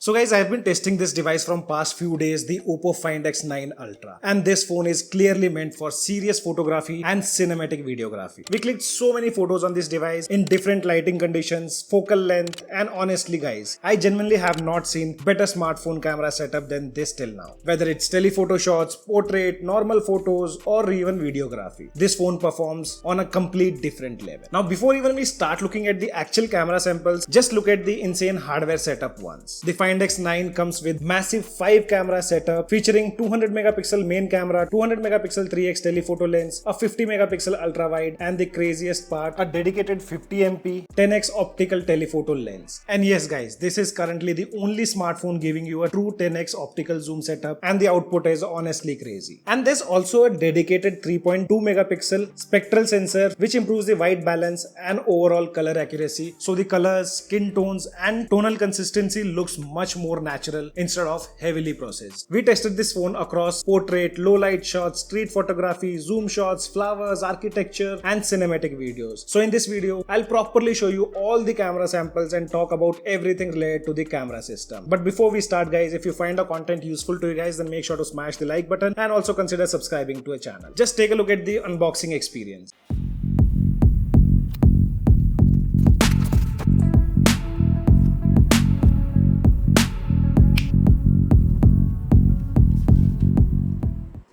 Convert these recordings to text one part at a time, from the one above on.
So guys, I've been testing this device from past few days, the OPPO Find X9 Ultra. And this phone is clearly meant for serious photography and cinematic videography. We clicked so many photos on this device in different lighting conditions, focal length, and honestly guys, I genuinely have not seen better smartphone camera setup than this till now. Whether it's telephoto shots, portrait, normal photos, or even videography, this phone performs on a complete different level. Now before even we start looking at the actual camera samples, just look at the insane hardware setup once. The Find X9 comes with massive 5 camera setup featuring 200 megapixel main camera, 200 megapixel 3x telephoto lens, a 50 megapixel ultra wide, and the craziest part, a dedicated 50MP 10x optical telephoto lens. And yes guys, this is currently the only smartphone giving you a true 10x optical zoom setup, and the output is honestly crazy. And there's also a dedicated 3.2 megapixel spectral sensor which improves the white balance and overall color accuracy, so the colors, skin tones, and tonal consistency looks much more natural instead of heavily processed. We tested this phone across portrait, low light shots, street photography, zoom shots, flowers, architecture, and cinematic videos. So in this video, I'll properly show you all the camera samples and talk about everything related to the camera system. But before we start guys, if you find the content useful to you guys, then make sure to smash the like button and also consider subscribing to a channel. Just take a look at the unboxing experience.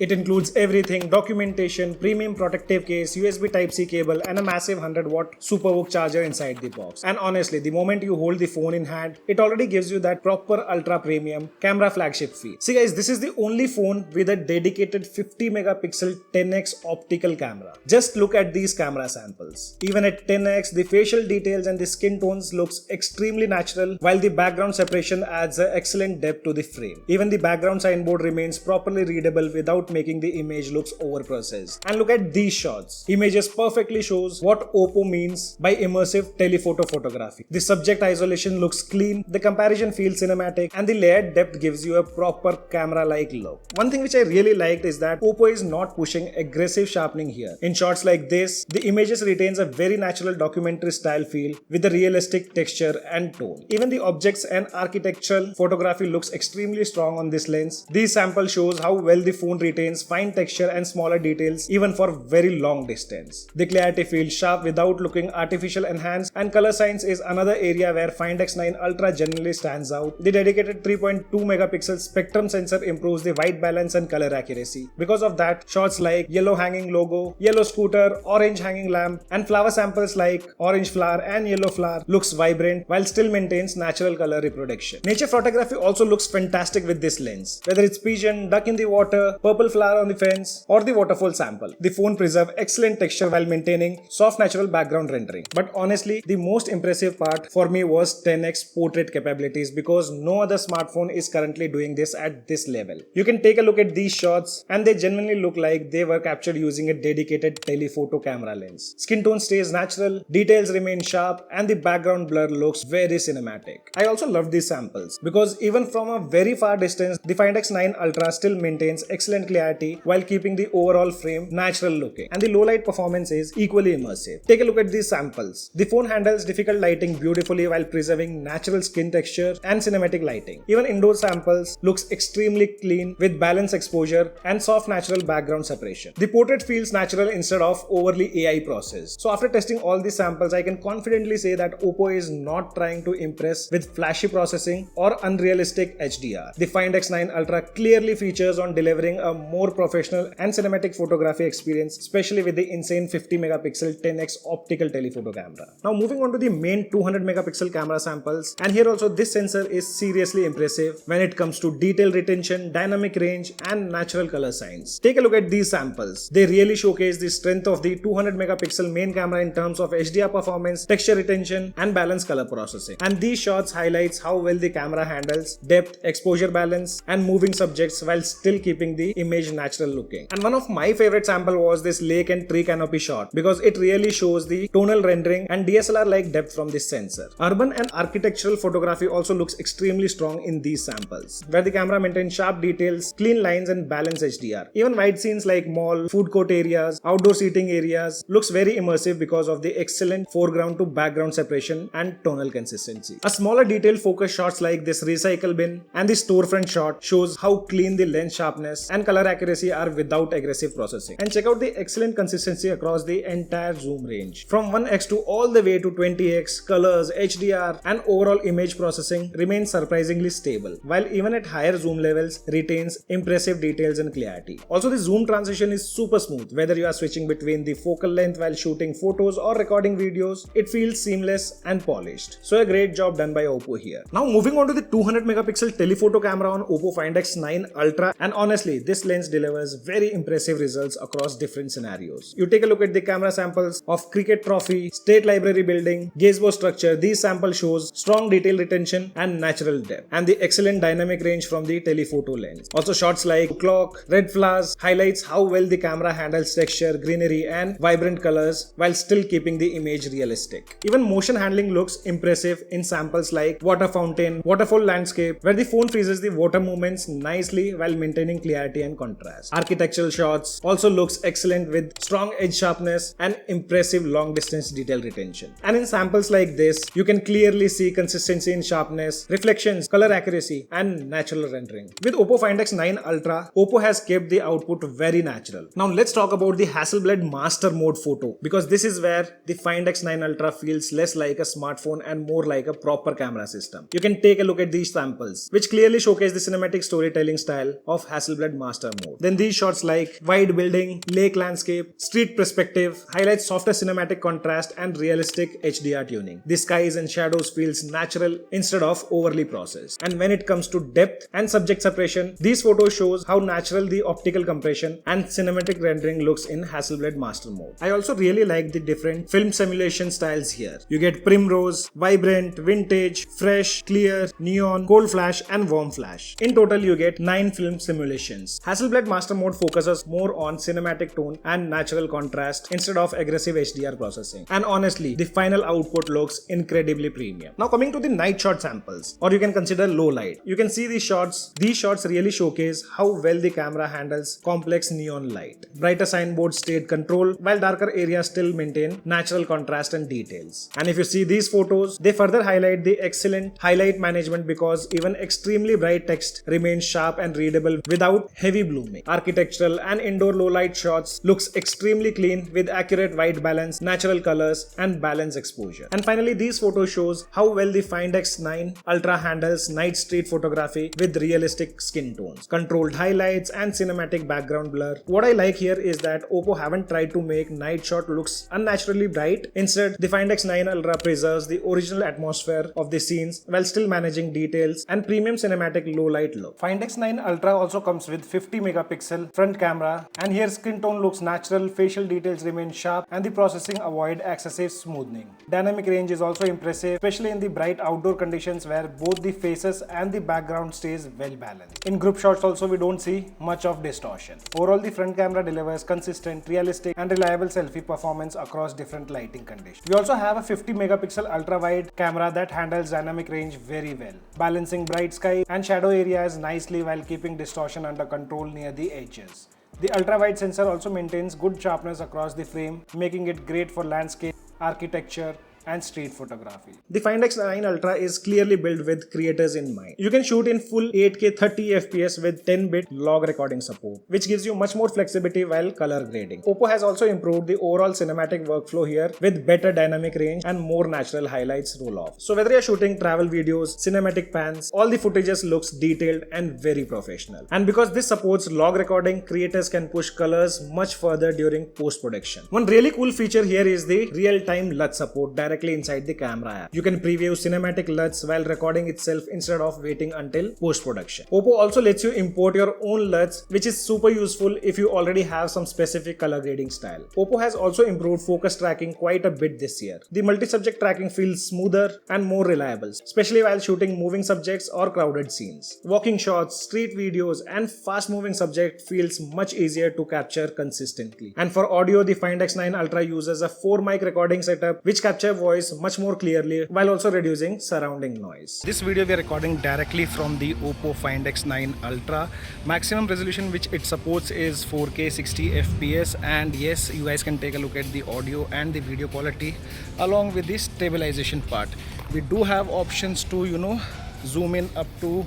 It includes everything: documentation, premium protective case, USB Type-C cable, and a massive 100-watt Superbook charger inside the box. And honestly, the moment you hold the phone in hand, it already gives you that proper ultra premium camera flagship feel. See guys, this is the only phone with a dedicated 50 megapixel 10x optical camera. Just look at these camera samples. Even at 10x, the facial details and the skin tones looks extremely natural, while the background separation adds an excellent depth to the frame. Even the background signboard remains properly readable without making the image looks over-processed. And look at these shots. Images perfectly shows what OPPO means by immersive telephoto photography. The subject isolation looks clean, the comparison feels cinematic, and the layered depth gives you a proper camera-like look. One thing which I really liked is that OPPO is not pushing aggressive sharpening here. In shots like this, the images retains a very natural documentary style feel with a realistic texture and tone. Even the objects and architectural photography looks extremely strong on this lens. This sample shows how well the phone retains fine texture and smaller details even for very long distance. The clarity feels sharp without looking artificial enhanced, and color science is another area where Find X9 Ultra generally stands out. The dedicated 3.2 megapixel spectrum sensor improves the white balance and color accuracy. Because of that, shots like yellow hanging logo, yellow scooter, orange hanging lamp, and flower samples like orange flower and yellow flower looks vibrant while still maintains natural color reproduction. Nature photography also looks fantastic with this lens. Whether it's pigeon, duck in the water, purple flower on the fence, or the waterfall sample, the phone preserves excellent texture while maintaining soft natural background rendering. But honestly, the most impressive part for me was 10x portrait capabilities, because no other smartphone is currently doing this at this level. You can take a look at these shots and they genuinely look like they were captured using a dedicated telephoto camera lens. Skin tone stays natural, details remain sharp, and the background blur looks very cinematic. I also love these samples because even from a very far distance, the Find X9 Ultra still maintains excellent clarity while keeping the overall frame natural looking, and the low light performance is equally immersive. Take a look at these samples. The phone handles difficult lighting beautifully while preserving natural skin texture and cinematic lighting. Even indoor samples looks extremely clean with balanced exposure and soft natural background separation. The portrait feels natural instead of overly AI processed. So after testing all these samples, I can confidently say that OPPO is not trying to impress with flashy processing or unrealistic HDR. The Find X9 Ultra clearly features on delivering a more professional and cinematic photography experience, especially with the insane 50 megapixel 10x optical telephoto camera. Now moving on to the main 200 megapixel camera samples, and here also this sensor is seriously impressive when it comes to detail retention, dynamic range, and natural color science. Take a look at these samples. They really showcase the strength of the 200 megapixel main camera in terms of HDR performance, texture retention, and balanced color processing. And these shots highlights how well the camera handles depth, exposure balance, and moving subjects while still keeping the image image natural looking. And one of my favorite sample was this lake and tree canopy shot because it really shows the tonal rendering and DSLR-like depth from this sensor. Urban and architectural photography also looks extremely strong in these samples, where the camera maintains sharp details, clean lines and balanced HDR. Even wide scenes like mall, food court areas, outdoor seating areas looks very immersive because of the excellent foreground to background separation and tonal consistency. A smaller detail focus shots like this recycle bin and the storefront shot shows how clean the lens sharpness and color accuracy are without aggressive processing. And check out the excellent consistency across the entire zoom range. From 1x to all the way to 20x, colors, HDR and overall image processing remains surprisingly stable, while even at higher zoom levels retains impressive details and clarity. Also, the zoom transition is super smooth. Whether you are switching between the focal length while shooting photos or recording videos, it feels seamless and polished. So a great job done by OPPO here. Now moving on to the 200 megapixel telephoto camera on OPPO Find X9 Ultra, and honestly this lens delivers very impressive results across different scenarios. You take a look at the camera samples of cricket trophy, state library building, gazebo structure. These samples shows strong detail retention and natural depth, and the excellent dynamic range from the telephoto lens. Also shots like clock, red flowers highlights how well the camera handles texture, greenery and vibrant colors while still keeping the image realistic. Even motion handling looks impressive in samples like water fountain, waterfall landscape, where the phone freezes the water movements nicely while maintaining clarity and contrast. Architectural shots also looks excellent with strong edge sharpness and impressive long distance detail retention. And in samples like this, you can clearly see consistency in sharpness, reflections, color accuracy and natural rendering. With OPPO Find X9 Ultra, OPPO has kept the output very natural. Now let's talk about the Hasselblad Master Mode photo, because this is where the Find X9 Ultra feels less like a smartphone and more like a proper camera system. You can take a look at these samples, which clearly showcase the cinematic storytelling style of Hasselblad Master Mode. Then these shots like wide building, lake landscape, street perspective highlight softer cinematic contrast and realistic HDR tuning. The skies and shadows feels natural instead of overly processed. And when it comes to depth and subject separation, these photos shows how natural the optical compression and cinematic rendering looks in Hasselblad Master Mode. I also really like the different film simulation styles here. You get primrose, vibrant, vintage, fresh, clear, neon, cold flash and warm flash. In total you get 9 film simulations. Hasselblad Master Mode focuses more on cinematic tone and natural contrast instead of aggressive HDR processing. And honestly, the final output looks incredibly premium. Now coming to the night shot samples, or you can consider low light. You can see these shots. These shots really showcase how well the camera handles complex neon light. Brighter signboards stayed control, while darker areas still maintain natural contrast and details. And if you see these photos, they further highlight the excellent highlight management because even extremely bright text remains sharp and readable without heavy blooming. Architectural and indoor low light shots looks extremely clean with accurate white balance, natural colors and balanced exposure. And finally, these photos shows how well the Find X9 Ultra handles night street photography with realistic skin tones, controlled highlights and cinematic background blur. What I like here is that OPPO haven't tried to make night shot looks unnaturally bright. Instead, the Find X9 Ultra preserves the original atmosphere of the scenes while still managing details and premium cinematic low light look. Find X9 Ultra also comes with 50 megapixel front camera, and here skin tone looks natural, facial details remain sharp and the processing avoid excessive smoothing. Dynamic range is also impressive, especially in the bright outdoor conditions where both the faces and the background stays well balanced. In group shots also we don't see much of distortion. Overall, the front camera delivers consistent, realistic and reliable selfie performance across different lighting conditions. We also have a 50 megapixel ultra wide camera that handles dynamic range very well, balancing bright sky and shadow areas nicely while keeping distortion under control near the edges. The ultra-wide sensor also maintains good sharpness across the frame, making it great for landscape, architecture, and street photography. The Find X9 Ultra is clearly built with creators in mind. You can shoot in full 8K 30 FPS with 10-bit log recording support, which gives you much more flexibility while color grading. OPPO has also improved the overall cinematic workflow here with better dynamic range and more natural highlights roll-off. So whether you're shooting travel videos, cinematic pans, all the footages looks detailed and very professional. And because this supports log recording, creators can push colors much further during post-production. One really cool feature here is the real-time LUT support, directly inside the camera app. You can preview cinematic LUTs while recording itself instead of waiting until post-production. OPPO also lets you import your own LUTs, which is super useful if you already have some specific color grading style. OPPO has also improved focus tracking quite a bit this year. The multi-subject tracking feels smoother and more reliable, especially while shooting moving subjects or crowded scenes. Walking shots, street videos, and fast-moving subject feels much easier to capture consistently. And for audio, the Find X9 Ultra uses a 4-mic recording setup which capture voice much more clearly while also reducing surrounding noise. This video we are recording directly from the OPPO Find X9 Ultra. Maximum resolution which it supports is 4K 60 FPS, and yes, you guys can take a look at the audio and the video quality along with the stabilization part. We do have options to zoom in up to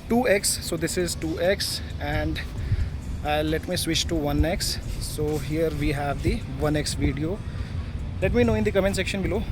2x, so this is 2x, and let me switch to 1x. So here we have the 1x video. Let me know in the comment section below,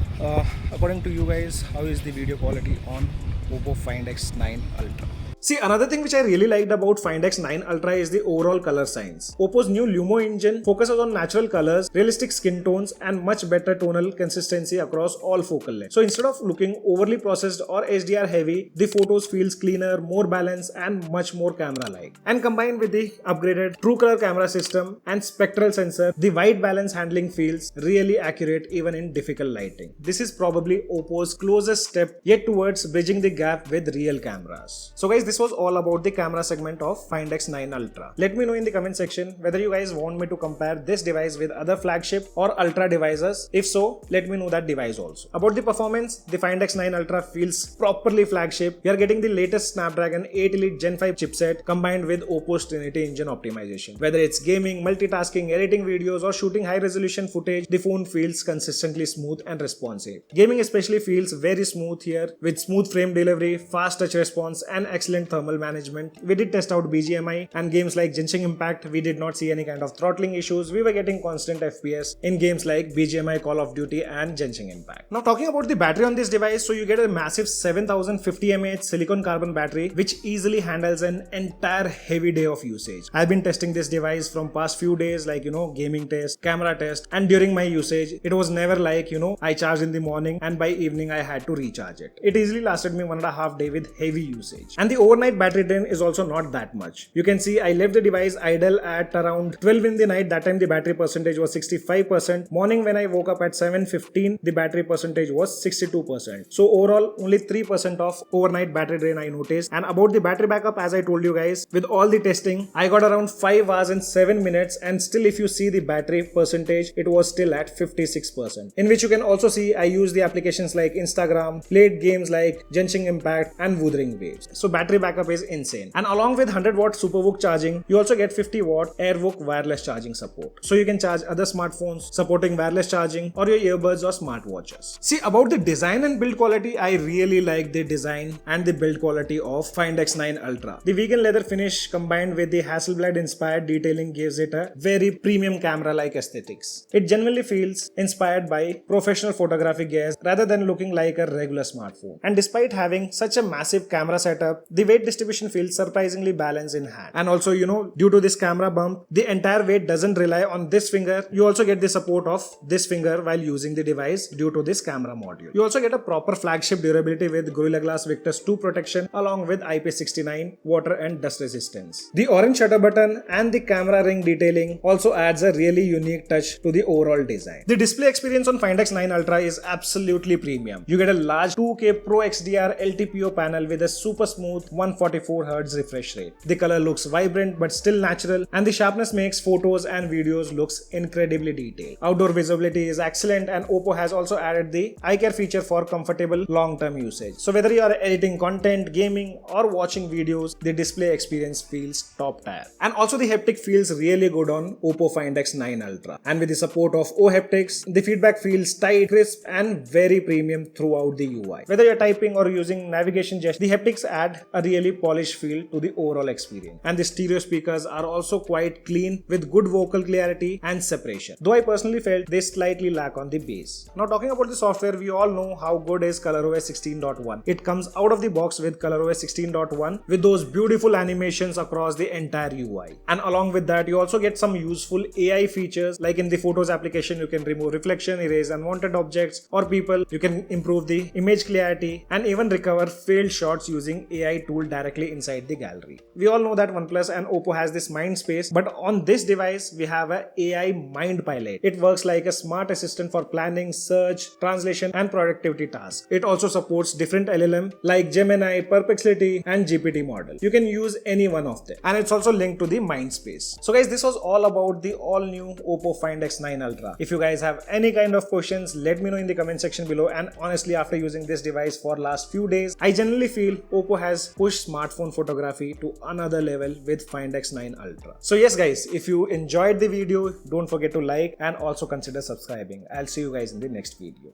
according to you guys, how is the video quality on OPPO Find X9 Ultra. See, another thing which I really liked about Find X9 Ultra is the overall color science. OPPO's new Lumo engine focuses on natural colors, realistic skin tones, and much better tonal consistency across all focal lengths. So instead of looking overly processed or HDR heavy, the photos feels cleaner, more balanced, and much more camera-like. And combined with the upgraded true color camera system and spectral sensor, the white balance handling feels really accurate even in difficult lighting. This is probably OPPO's closest step yet towards bridging the gap with real cameras. So guys, this was all about the camera segment of Find X9 Ultra. Let me know in the comment section whether you guys want me to compare this device with other flagship or Ultra devices. If so, let me know that device also. About the performance, the Find X9 Ultra feels properly flagship. You are getting the latest Snapdragon 8 Elite Gen 5 chipset combined with OPPO's Trinity engine optimization. Whether it's gaming, multitasking, editing videos, or shooting high resolution footage, the phone feels consistently smooth and responsive. Gaming especially feels very smooth here with smooth frame delivery, fast touch response, and excellent thermal management. We did test out BGMI, and games like Genshin Impact, we did not see any kind of throttling issues. We were getting constant FPS in games like BGMI, Call of Duty, and Genshin Impact. Now talking about the battery on this device, so you get a massive 7050 mAh silicon carbon battery which easily handles an entire heavy day of usage. I've been testing this device from past few days, like gaming test, camera test, and during my usage it was never like I charged in the morning and by evening I had to recharge it. It easily lasted me 1.5 days with heavy usage, and the overnight battery drain is also not that much. You can see I left the device idle at around 12 in the night. That time the battery percentage was 65%. Morning when I woke up at 7:15, the battery percentage was 62%. So overall only 3% of overnight battery drain I noticed. And about the battery backup, as I told you guys, with all the testing I got around 5 hours and 7 minutes, and still if you see the battery percentage, it was still at 56%. In which you can also see I use the applications like Instagram, played games like Genshin Impact and Wuthering Waves. So battery backup is insane. And along with 100-watt SuperVOOC charging, you also get 50-watt AirVOOC wireless charging support. So you can charge other smartphones supporting wireless charging or your earbuds or smartwatches. See, about the design and build quality, I really like the design and the build quality of Find X9 Ultra. The vegan leather finish combined with the Hasselblad inspired detailing gives it a very premium camera-like aesthetics. It genuinely feels inspired by professional photographic gear rather than looking like a regular smartphone. And despite having such a massive camera setup, the weight distribution feels surprisingly balanced in hand. And also, due to this camera bump, the entire weight doesn't rely on this finger. You also get the support of this finger while using the device due to this camera module. You also get a proper flagship durability with Gorilla Glass Victus 2 protection along with IP69 water and dust resistance. The orange shutter button and the camera ring detailing also adds a really unique touch to the overall design. The display experience on Find X9 Ultra is absolutely premium. You get a large 2K Pro XDR LTPO panel with a super smooth 144Hz refresh rate. The color looks vibrant but still natural, and the sharpness makes photos and videos looks incredibly detailed. Outdoor visibility is excellent, and OPPO has also added the eye care feature for comfortable long-term usage. So whether you are editing content, gaming, or watching videos, the display experience feels top tier. And also the haptic feels really good on OPPO Find X9 Ultra. And with the support of Haptics, the feedback feels tight, crisp, and very premium throughout the UI. Whether you're typing or using navigation gestures, the haptics add a really polished feel to the overall experience. And the stereo speakers are also quite clean with good vocal clarity and separation. Though I personally felt they slightly lack on the bass. Now talking about the software, we all know how good is ColorOS 16.1. It comes out of the box with ColorOS 16.1 with those beautiful animations across the entire UI. And along with that, you also get some useful AI features, like in the Photos application, you can remove reflection, erase unwanted objects or people, you can improve the image clarity and even recover failed shots using AI tool directly inside the gallery. We all know that OnePlus and OPPO has this mind space, but on this device we have a AI Mind Pilot. It works like a smart assistant for planning, search, translation and productivity tasks. It also supports different LLM like Gemini, Perplexity and GPT model. You can use any one of them, and it's also linked to the Mindspace. So guys, this was all about the all new OPPO Find X9 Ultra. If you guys have any kind of questions, let me know in the comment section below. And honestly, after using this device for last few days, I generally feel OPPO has pushed smartphone photography to another level with Find X9 Ultra. So yes guys, if you enjoyed the video, don't forget to like and also consider subscribing. I'll see you guys in the next video.